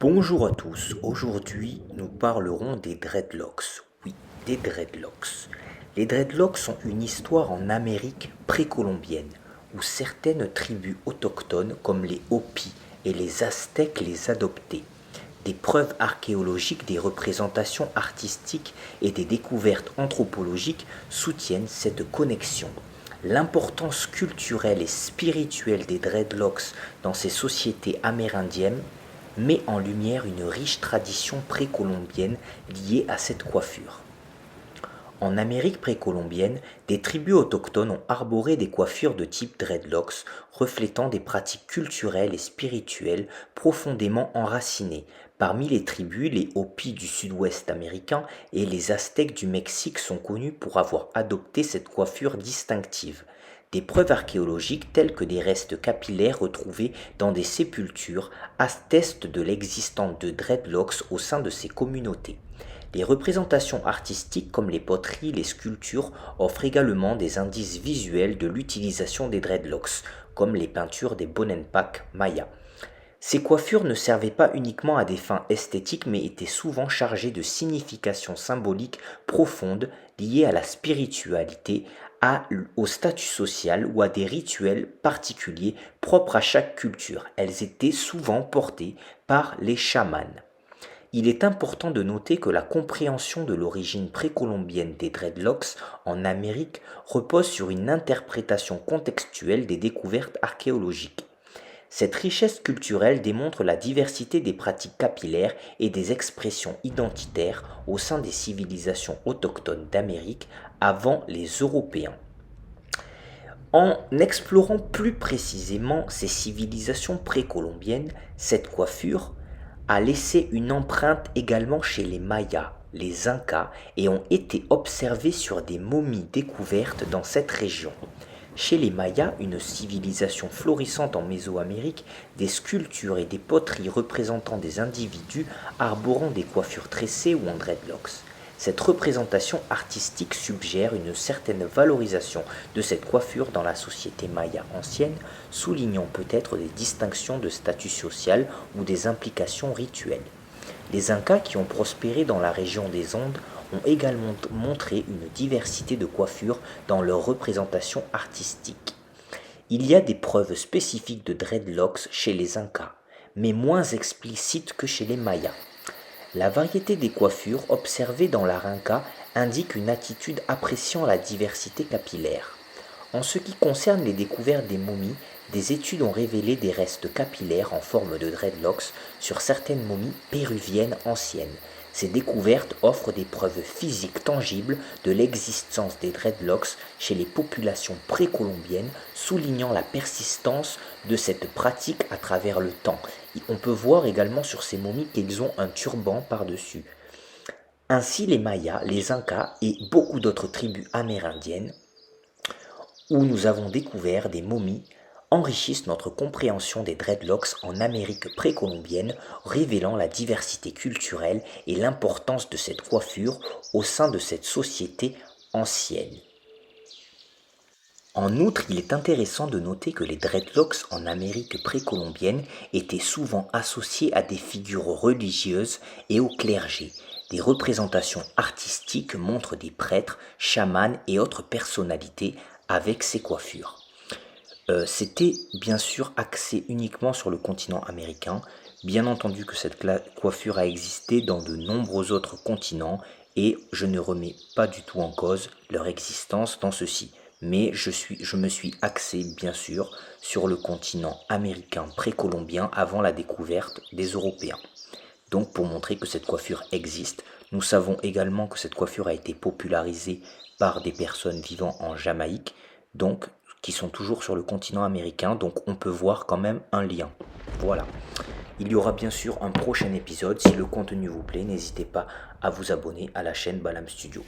Bonjour à tous, aujourd'hui nous parlerons des dreadlocks. Oui, des dreadlocks. Les dreadlocks ont une histoire en Amérique précolombienne, où certaines tribus autochtones comme les Hopis et les Aztèques les adoptaient. Des preuves archéologiques, des représentations artistiques et des découvertes anthropologiques soutiennent cette connexion. L'importance culturelle et spirituelle des dreadlocks dans ces sociétés amérindiennes met en lumière une riche tradition précolombienne liée à cette coiffure. En Amérique précolombienne, des tribus autochtones ont arboré des coiffures de type dreadlocks, reflétant des pratiques culturelles et spirituelles profondément enracinées. Parmi les tribus, les Hopis du sud-ouest américain et les Aztèques du Mexique sont connus pour avoir adopté cette coiffure distinctive. Des preuves archéologiques telles que des restes capillaires retrouvés dans des sépultures attestent de l'existence de dreadlocks au sein de ces communautés. Les représentations artistiques comme les poteries, les sculptures offrent également des indices visuels de l'utilisation des dreadlocks, comme les peintures des Bonenpak mayas. Ces coiffures ne servaient pas uniquement à des fins esthétiques mais étaient souvent chargées de significations symboliques profondes liées à la spiritualité, au statut social ou à des rituels particuliers propres à chaque culture. Elles étaient souvent portées par les chamans. Il est important de noter que la compréhension de l'origine précolombienne des dreadlocks en Amérique repose sur une interprétation contextuelle des découvertes archéologiques. Cette richesse culturelle démontre la diversité des pratiques capillaires et des expressions identitaires au sein des civilisations autochtones d'Amérique avant les Européens. En explorant plus précisément ces civilisations précolombiennes, cette coiffure a laissé une empreinte également chez les Mayas, les Incas et ont été observées sur des momies découvertes dans cette région. Chez les Mayas, une civilisation florissante en Mésoamérique, des sculptures et des poteries représentant des individus arborant des coiffures tressées ou en dreadlocks. Cette représentation artistique suggère une certaine valorisation de cette coiffure dans la société maya ancienne, soulignant peut-être des distinctions de statut social ou des implications rituelles. Les Incas qui ont prospéré dans la région des Andes ont également montré une diversité de coiffures dans leur représentation artistique. Il y a des preuves spécifiques de dreadlocks chez les Incas, mais moins explicites que chez les Mayas. La variété des coiffures observées dans l'art inca indique une attitude appréciant la diversité capillaire. En ce qui concerne les découvertes des momies, des études ont révélé des restes capillaires en forme de dreadlocks sur certaines momies péruviennes anciennes. Ces découvertes offrent des preuves physiques tangibles de l'existence des dreadlocks chez les populations précolombiennes, soulignant la persistance de cette pratique à travers le temps. On peut voir également sur ces momies qu'ils ont un turban par-dessus. Ainsi, les Mayas, les Incas et beaucoup d'autres tribus amérindiennes où nous avons découvert des momies enrichissent notre compréhension des dreadlocks en Amérique précolombienne, révélant la diversité culturelle et l'importance de cette coiffure au sein de cette société ancienne. En outre, il est intéressant de noter que les dreadlocks en Amérique précolombienne étaient souvent associés à des figures religieuses et au clergé. Des représentations artistiques montrent des prêtres, chamans et autres personnalités avec ces coiffures. C'était bien sûr axé uniquement sur le continent américain. Bien entendu que cette coiffure a existé dans de nombreux autres continents et je ne remets pas du tout en cause leur existence dans ceux-ci. Mais je me suis axé bien sûr sur le continent américain précolombien avant la découverte des Européens. Donc pour montrer que cette coiffure existe, nous savons également que cette coiffure a été popularisée par des personnes vivant en Jamaïque, donc qui sont toujours sur le continent américain, donc on peut voir quand même un lien. Voilà. Il y aura bien sûr un prochain épisode. Si le contenu vous plaît, n'hésitez pas à vous abonner à la chaîne Balam Studio.